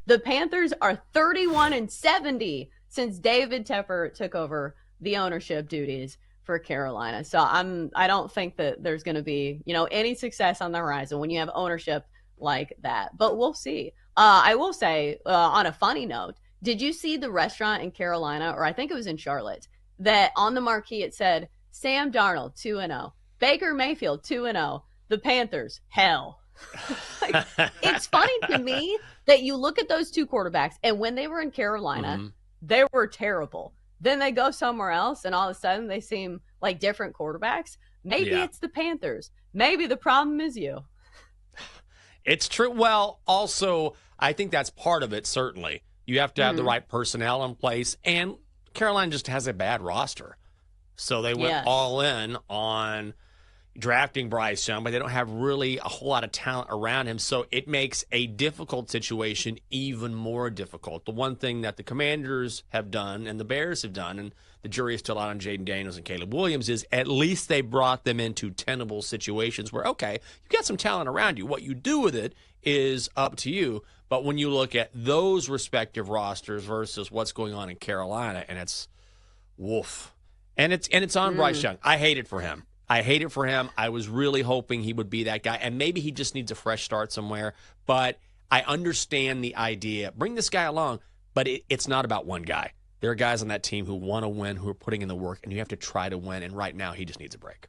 The Panthers are 31-70 since David Tepper took over the ownership duties for Carolina. So I don't think that there's going to be, any success on the horizon when you have ownership like that. But we'll see. I will say, on a funny note, did you see the restaurant in Carolina, or I think it was in Charlotte, that on the marquee it said Sam Darnold 2-0, Baker Mayfield 2-0, the Panthers hell. Like, it's funny to me that you look at those two quarterbacks, and when they were in Carolina, they were terrible. Then they go somewhere else, and all of a sudden they seem like different quarterbacks. Maybe it's the Panthers. Maybe the problem is you. It's true. Well, also, I think that's part of it, certainly. You have to have the right personnel in place, and Carolina just has a bad roster. So they went all in on drafting Bryce Young, but they don't have really a whole lot of talent around him. So it makes a difficult situation even more difficult. The one thing that the Commanders have done and the Bears have done, and the jury is still out on Jaden Daniels and Caleb Williams, is at least they brought them into tenable situations where, okay, you got some talent around you. What you do with it is up to you. But when you look at those respective rosters versus what's going on in Carolina, and it's woof. And it's on Bryce Young. I hate it for him. I was really hoping he would be that guy, and maybe he just needs a fresh start somewhere. But I understand the idea. Bring this guy along, but it's not about one guy. There are guys on that team who want to win, who are putting in the work, and you have to try to win. And right now, he just needs a break.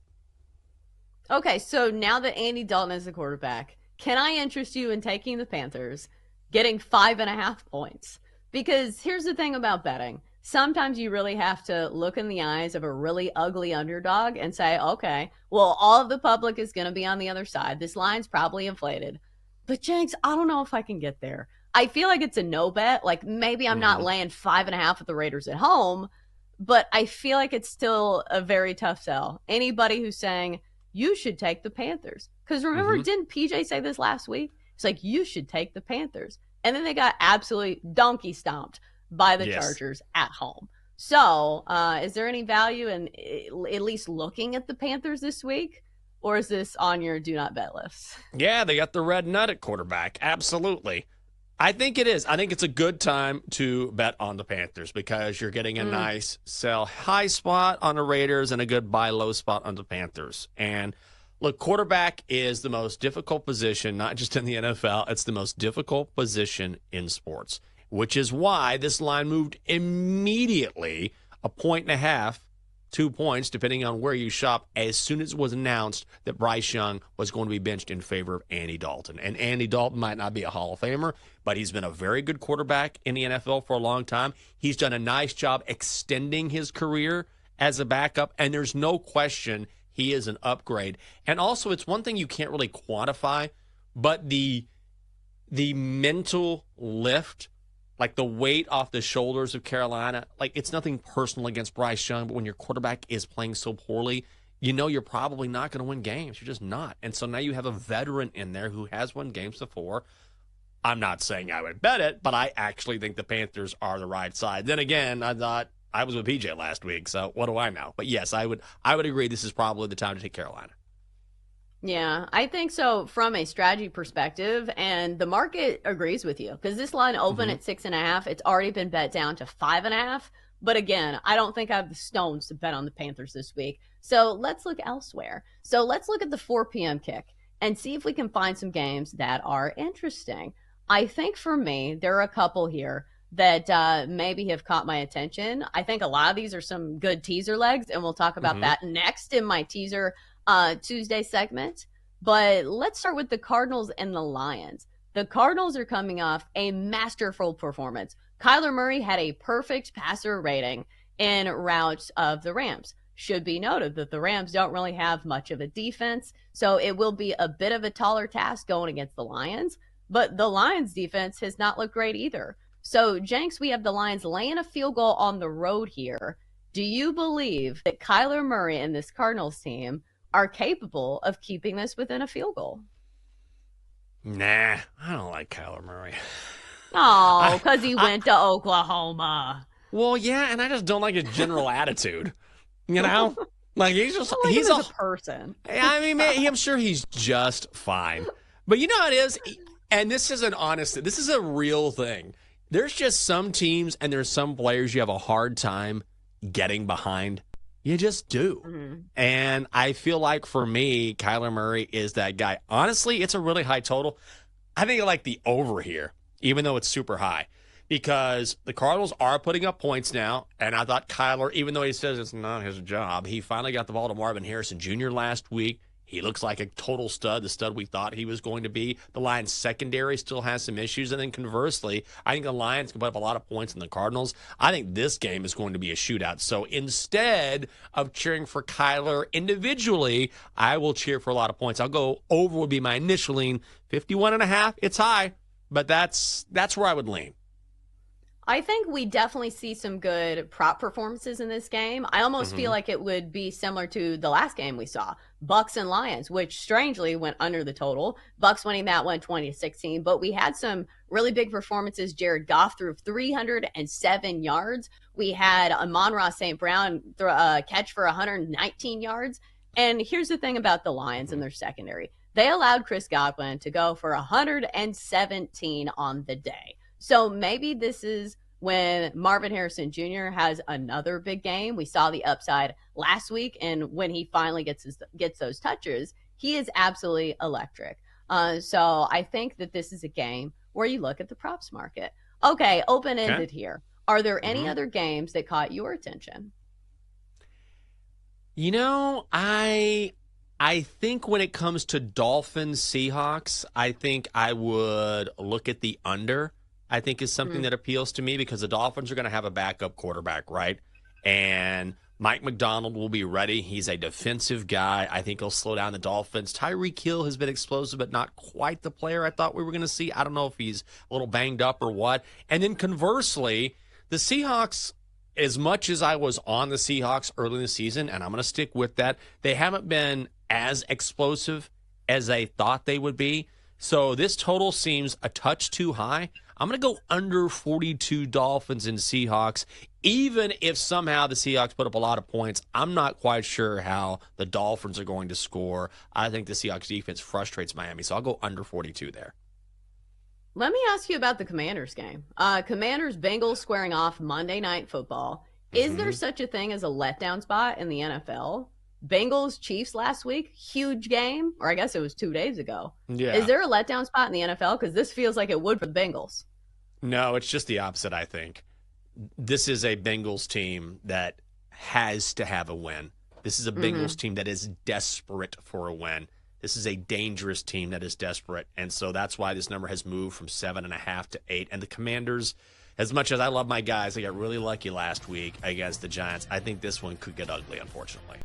Okay, so now that Andy Dalton is the quarterback, can I interest you in taking the Panthers, getting 5.5 points? Because here's the thing about betting. Sometimes you really have to look in the eyes of a really ugly underdog and say, okay, well, all of the public is going to be on the other side. This line's probably inflated. But Jenks, I don't know if I can get there. I feel like it's a no bet. Like maybe I'm not laying 5.5 with the Raiders at home, but I feel like it's still a very tough sell. Anybody who's saying you should take the Panthers. Because remember, didn't PJ say this last week? It's like, you should take the Panthers. And then they got absolutely donkey stomped by the Chargers at home. So is there any value in at least looking at the Panthers this week? Or is this on your do not bet list? Yeah, they got the red nut at quarterback. Absolutely. I think it is. I think it's a good time to bet on the Panthers because you're getting a nice sell high spot on the Raiders and a good buy low spot on the Panthers. And look, quarterback is the most difficult position, not just in the NFL. It's the most difficult position in sports, which is why this line moved immediately 1.5 2 points, depending on where you shop, as soon as it was announced that Bryce Young was going to be benched in favor of Andy Dalton. And Andy Dalton might not be a Hall of Famer, but he's been a very good quarterback in the NFL for a long time. He's done a nice job extending his career as a backup, and there's no question he is an upgrade. And also, it's one thing you can't really quantify, but the mental lift, like the weight off the shoulders of Carolina, like it's nothing personal against Bryce Young, but when your quarterback is playing so poorly, you know you're probably not going to win games. You're just not. And so now you have a veteran in there who has won games before. I'm not saying I would bet it, but I actually think the Panthers are the right side. Then again, I thought I was with PJ last week, so what do I know? But yes, I would agree this is probably the time to take Carolina. Yeah, I think so from a strategy perspective, and the market agrees with you because this line opened at 6.5. It's already been bet down to 5.5. But again, I don't think I have the stones to bet on the Panthers this week. So let's look elsewhere. So let's look at the 4 p.m. kick and see if we can find some games that are interesting. I think for me, there are a couple here that maybe have caught my attention. I think a lot of these are some good teaser legs, and we'll talk about that next in my teaser Tuesday segment. But let's start with the Cardinals and the Lions. The Cardinals are coming off a masterful performance. Kyler Murray had a perfect passer rating in routes of the Rams. Should be noted that the Rams don't really have much of a defense, so it will be a bit of a taller task going against the Lions. But the Lions defense has not looked great either. So, Jenks, we have the Lions laying a field goal on the road here. Do you believe that Kyler Murray and this Cardinals team are capable of keeping this within a field goal? Nah, I don't like Kyler Murray. Oh, because he went to Oklahoma. Well, yeah, and I just don't like his general attitude. You know? Like, he's just... Like he's a person. I mean, man, I'm sure he's just fine. But you know how it is? And this is this is a real thing. There's just some teams and there's some players you have a hard time getting behind. You just do. Mm-hmm. And I feel like for me, Kyler Murray is that guy. Honestly, it's a really high total. I think I like the over here, even though it's super high, because the Cardinals are putting up points now. And I thought Kyler, even though he says it's not his job, he finally got the ball to Marvin Harrison Jr. last week. He looks like a total stud, the stud we thought he was going to be. The Lions' secondary still has some issues. And then conversely, I think the Lions can put up a lot of points in the Cardinals. I think this game is going to be a shootout. So instead of cheering for Kyler individually, I will cheer for a lot of points. I'll go over would be my initial lean. 51.5, it's high, but that's where I would lean. I think we definitely see some good prop performances in this game. I almost feel like it would be similar to the last game we saw, Bucks and Lions, which strangely went under the total. Bucks winning that one 20-16, but we had some really big performances. Jared Goff threw 307 yards. We had Amon-Ra St. Brown catch for 119 yards. And here's the thing about the Lions and their secondary. They allowed Chris Godwin to go for 117 on the day. So maybe this is when Marvin Harrison Jr. has another big game. We saw the upside last week, and when he finally gets those touches, he is absolutely electric. So I think that this is a game where you look at the props market. Okay, open-ended here. Are there any other games that caught your attention? You know, I think when it comes to Dolphins Seahawks, I think I would look at the under. I think is something that appeals to me because the Dolphins are going to have a backup quarterback, right? And Mike McDonald will be ready. He's a defensive guy. I think he'll slow down the Dolphins. Tyreek Hill has been explosive, but not quite the player I thought we were going to see. I don't know if he's a little banged up or what. And then conversely, the Seahawks, as much as I was on the Seahawks early in the season, and I'm going to stick with that, they haven't been as explosive as I thought they would be. So this total seems a touch too high. I'm going to go under 42 Dolphins and Seahawks. Even if somehow the Seahawks put up a lot of points, I'm not quite sure how the Dolphins are going to score. I think the Seahawks defense frustrates Miami, so I'll go under 42 there. Let me ask you about the Commanders game. Commanders-Bengals squaring off Monday Night Football. Is there such a thing as a letdown spot in the NFL? Bengals-Chiefs last week, huge game, or I guess it was 2 days ago. Yeah. Is there a letdown spot in the NFL? Because this feels like it would for the Bengals. No, it's just the opposite, I think. This is a Bengals team that has to have a win. This is a Bengals team that is desperate for a win. This is a dangerous team that is desperate. And so that's why this number has moved from 7.5 to 8. And the Commanders, as much as I love my guys, they got really lucky last week against the Giants. I think this one could get ugly, unfortunately.